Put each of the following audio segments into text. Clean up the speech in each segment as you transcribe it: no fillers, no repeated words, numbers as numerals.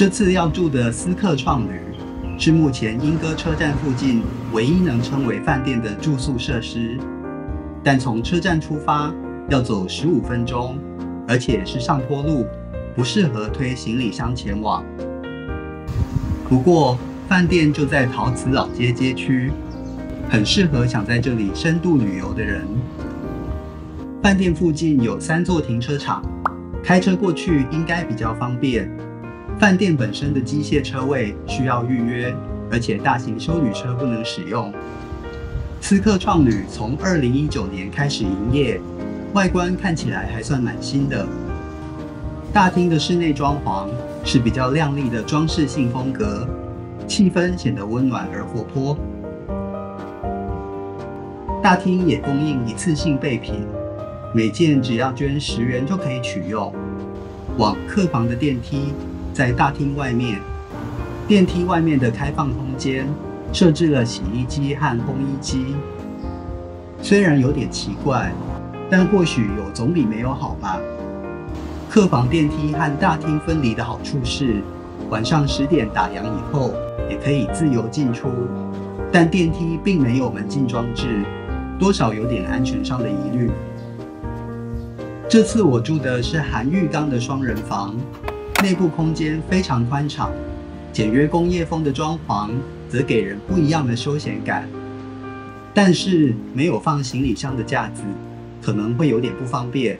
这次要住的思客创旅是目前莺歌车站附近唯一能称为饭店的住宿设施，但从车站出发要走15分钟，而且是上坡路，不适合推行李箱前往。不过饭店就在陶瓷老街街区，很适合想在这里深度旅游的人。饭店附近有3座停车场，开车过去应该比较方便。饭店本身的机械车位需要预约，而且大型休旅车不能使用。思客创旅从2019年开始营业，外观看起来还算蛮新的。大厅的室内装潢是比较亮丽的装饰性风格，气氛显得温暖而活泼。大厅也供应一次性备品，每件只要捐10元就可以取用。往客房的电梯在大厅外面，电梯外面的开放空间设置了洗衣机和烘衣机。虽然有点奇怪，但或许有总比没有好吧。客房电梯和大厅分离的好处是，晚上10点打烊以后也可以自由进出，但电梯并没有门禁装置，多少有点安全上的疑虑。这次我住的是含浴缸的双人房，内部空间非常宽敞，简约工业风的装潢则给人不一样的休闲感。但是没有放行李箱的架子，可能会有点不方便。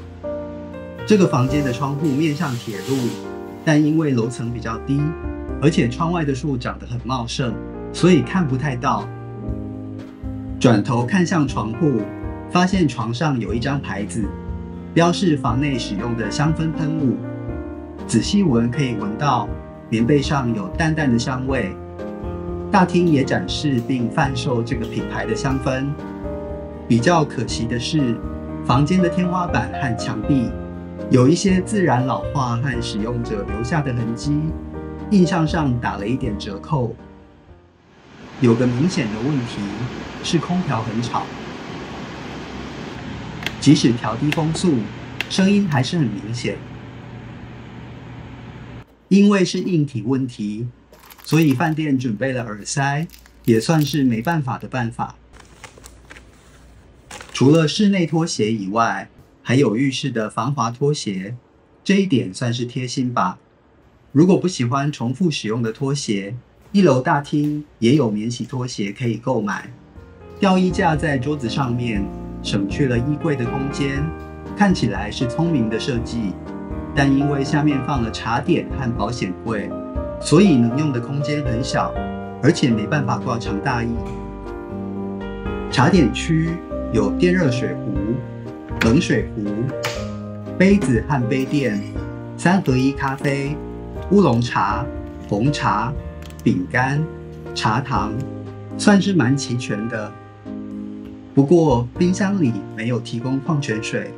这个房间的窗户面向铁路，但因为楼层比较低，而且窗外的树长得很茂盛，所以看不太到。转头看向床铺，发现床上有一张牌子，标示房内使用的香氛喷雾。仔细闻可以闻到棉被上有淡淡的香味。大厅也展示并贩售这个品牌的香氛。比较可惜的是，房间的天花板和墙壁有一些自然老化和使用者留下的痕迹，印象上打了一点折扣。有个明显的问题是空调很吵，即使调低风速，声音还是很明显。因为是硬体问题，所以饭店准备了耳塞，也算是没办法的办法。除了室内拖鞋以外，还有浴室的防滑拖鞋，这一点算是贴心吧。如果不喜欢重复使用的拖鞋，1楼大厅也有免洗拖鞋可以购买。吊衣架在桌子上面，省去了衣柜的空间，看起来是聪明的设计。但因为下面放了茶点和保险柜，所以能用的空间很小，而且没办法挂长大衣。茶点区有电热水壶、冷水壶、杯子和杯垫、3合1咖啡、乌龙茶、红茶、饼干、茶糖，算是蛮齐全的。不过冰箱里没有提供矿泉水。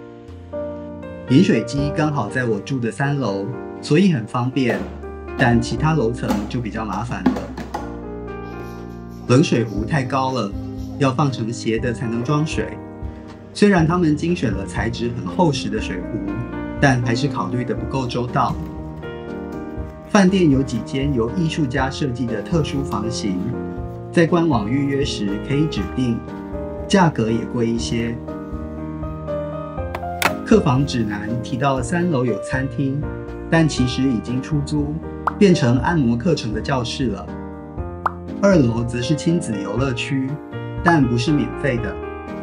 饮水机刚好在我住的3楼，所以很方便，但其他楼层就比较麻烦了。冷水壶太高了，要放成斜的才能装水。虽然他们精选了材质很厚实的水壶，但还是考虑得不够周到。饭店有几间由艺术家设计的特殊房型，在官网预约时可以指定，价格也贵一些。客房指南提到3楼有餐厅，但其实已经出租，变成按摩课程的教室了。2楼则是亲子游乐区，但不是免费的，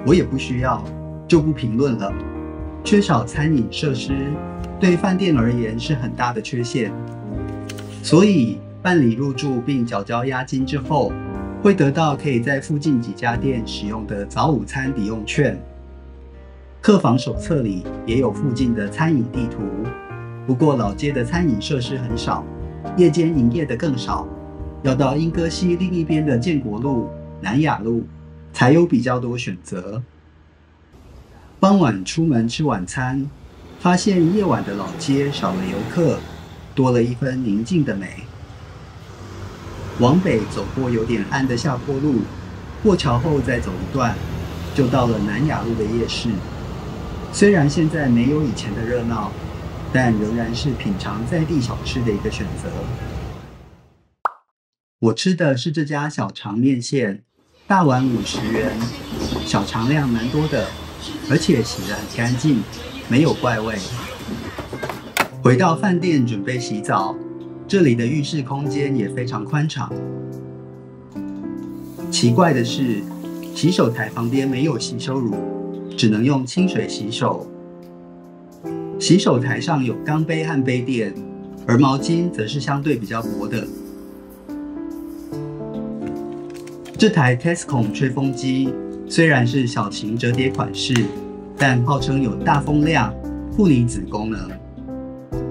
我也不需要，就不评论了。缺少餐饮设施，对饭店而言是很大的缺陷。所以办理入住并缴交押金之后，会得到可以在附近几家店使用的早午餐抵用券。客房手册里也有附近的餐饮地图，不过老街的餐饮设施很少，夜间营业的更少，要到莺歌溪另一边的建国路、南雅路才有比较多选择。傍晚出门吃晚餐，发现夜晚的老街少了游客，多了一分宁静的美。往北走过有点暗的下坡路，过桥后再走一段，就到了南雅路的夜市。虽然现在没有以前的热闹，但仍然是品尝在地小吃的一个选择。我吃的是这家小肠面线，大碗50元，小肠量蛮多的，而且洗得很干净，没有怪味。回到饭店准备洗澡，这里的浴室空间也非常宽敞。奇怪的是，洗手台旁边没有洗手乳，只能用清水洗手。洗手台上有钢杯和杯垫，而毛巾则是相对比较薄的。这台 Tescom 吹风机虽然是小型折叠款式，但号称有大风量、负离子功能。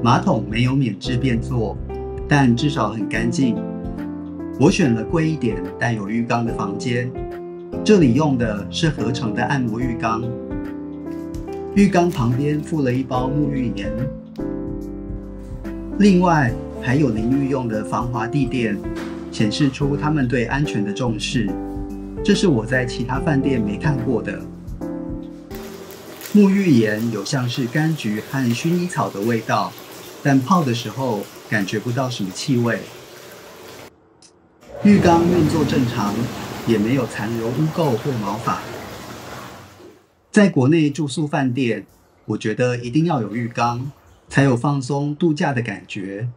马桶没有免治便座，但至少很干净。我选了贵一点但有浴缸的房间，这里用的是合成的按摩浴缸。浴缸旁边附了一包沐浴盐，另外还有淋浴用的防滑地垫，显示出他们对安全的重视。这是我在其他饭店没看过的。沐浴盐有像是柑橘和薰衣草的味道，但泡的时候感觉不到什么气味。浴缸运作正常，也没有残留污垢或毛发。在国内住宿饭店，我觉得一定要有浴缸，才有放松度假的感觉。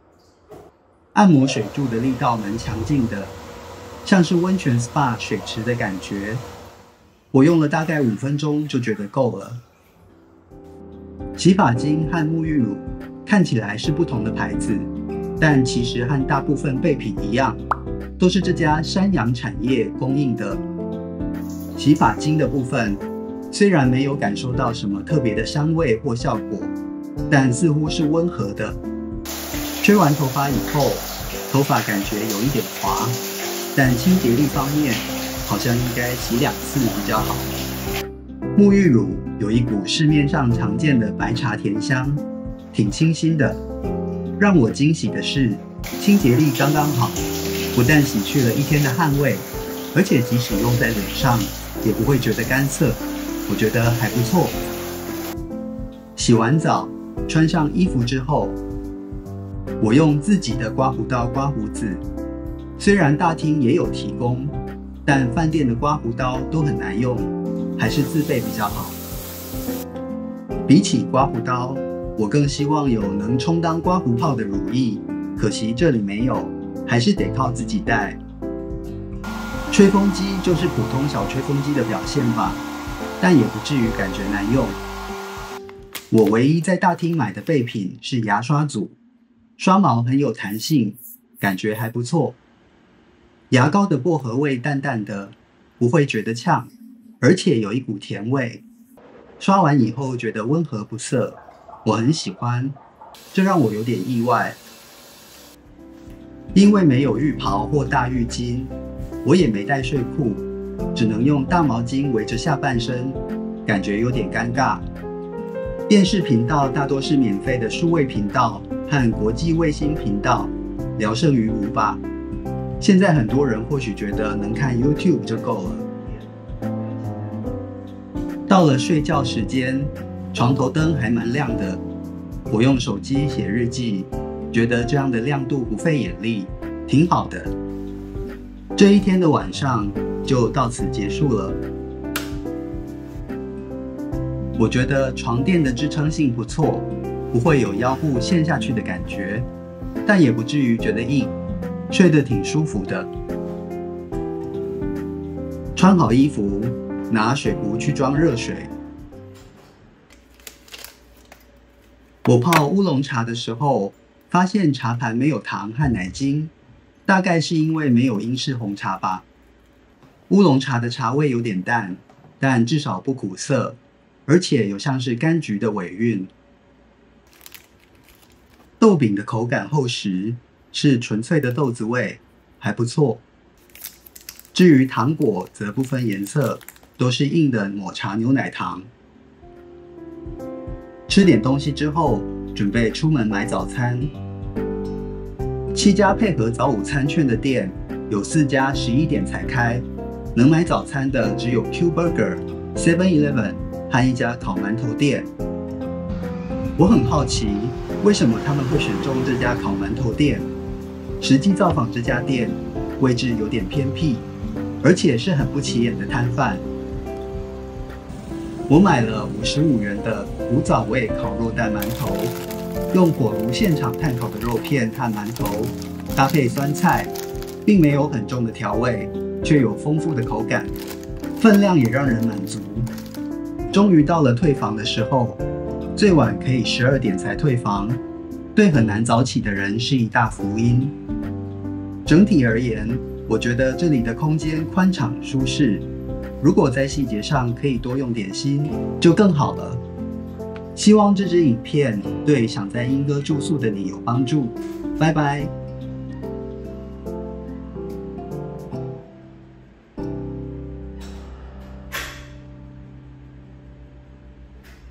按摩水柱的力道蛮强劲的，像是温泉 SPA 水池的感觉。我用了大概5分钟就觉得够了。洗发精和沐浴乳看起来是不同的牌子，但其实和大部分备品一样，都是这家山羊产业供应的。洗发精的部分虽然没有感受到什么特别的香味或效果，但似乎是温和的。吹完头发以后，头发感觉有一点滑，但清洁力方面好像应该洗2次比较好。沐浴乳有一股市面上常见的白茶甜香，挺清新的。让我惊喜的是，清洁力刚刚好，不但洗去了一天的汗味，而且即使用在脸上也不会觉得干涩，我觉得还不错。洗完澡，穿上衣服之后，我用自己的刮胡刀刮胡子。虽然大厅也有提供，但饭店的刮胡刀都很难用，还是自备比较好。比起刮胡刀，我更希望有能充当刮胡泡的乳液，可惜这里没有，还是得靠自己带。吹风机就是普通小吹风机的表现吧，但也不至于感觉难用。我唯一在大厅买的备品是牙刷组，刷毛很有弹性，感觉还不错。牙膏的薄荷味淡淡的，不会觉得呛，而且有一股甜味。刷完以后觉得温和不涩，我很喜欢，这让我有点意外。因为没有浴袍或大浴巾，我也没带睡裤，只能用大毛巾围着下半身，感觉有点尴尬。电视频道大多是免费的数位频道和国际卫星频道，聊胜于无吧。现在很多人或许觉得能看 YouTube 就够了。到了睡觉时间，床头灯还蛮亮的。我用手机写日记，觉得这样的亮度不费眼力，挺好的。这一天的晚上就到此结束了。我觉得床垫的支撑性不错，不会有腰部陷下去的感觉，但也不至于觉得硬，睡得挺舒服的。穿好衣服，拿水壶去装热水。我泡乌龙茶的时候，发现茶盘没有糖和奶精，大概是因为没有英式红茶吧。乌龙茶的茶味有点淡，但至少不苦涩，而且有像是柑橘的尾韵。豆饼的口感厚实，是纯粹的豆子味，还不错。至于糖果则不分颜色，都是硬的抹茶牛奶糖。吃点东西之后，准备出门买早餐。7家配合早午餐券的店，有4家11点才开，能买早餐的只有 Q Burger、7-Eleven 和一家烤馒头店。我很好奇，为什么他们会选中这家烤馒头店？实际造访这家店，位置有点偏僻，而且是很不起眼的摊贩。我买了55元的古早味烤肉蛋馒头，用火炉现场炭烤的肉片和馒头搭配酸菜，并没有很重的调味，却有丰富的口感，分量也让人满足。终于到了退房的时候，最晚可以12点才退房，对很难早起的人是一大福音。整体而言，我觉得这里的空间宽敞舒适，如果在细节上可以多用点心，就更好了。希望这支影片对想在莺歌住宿的你有帮助。拜拜。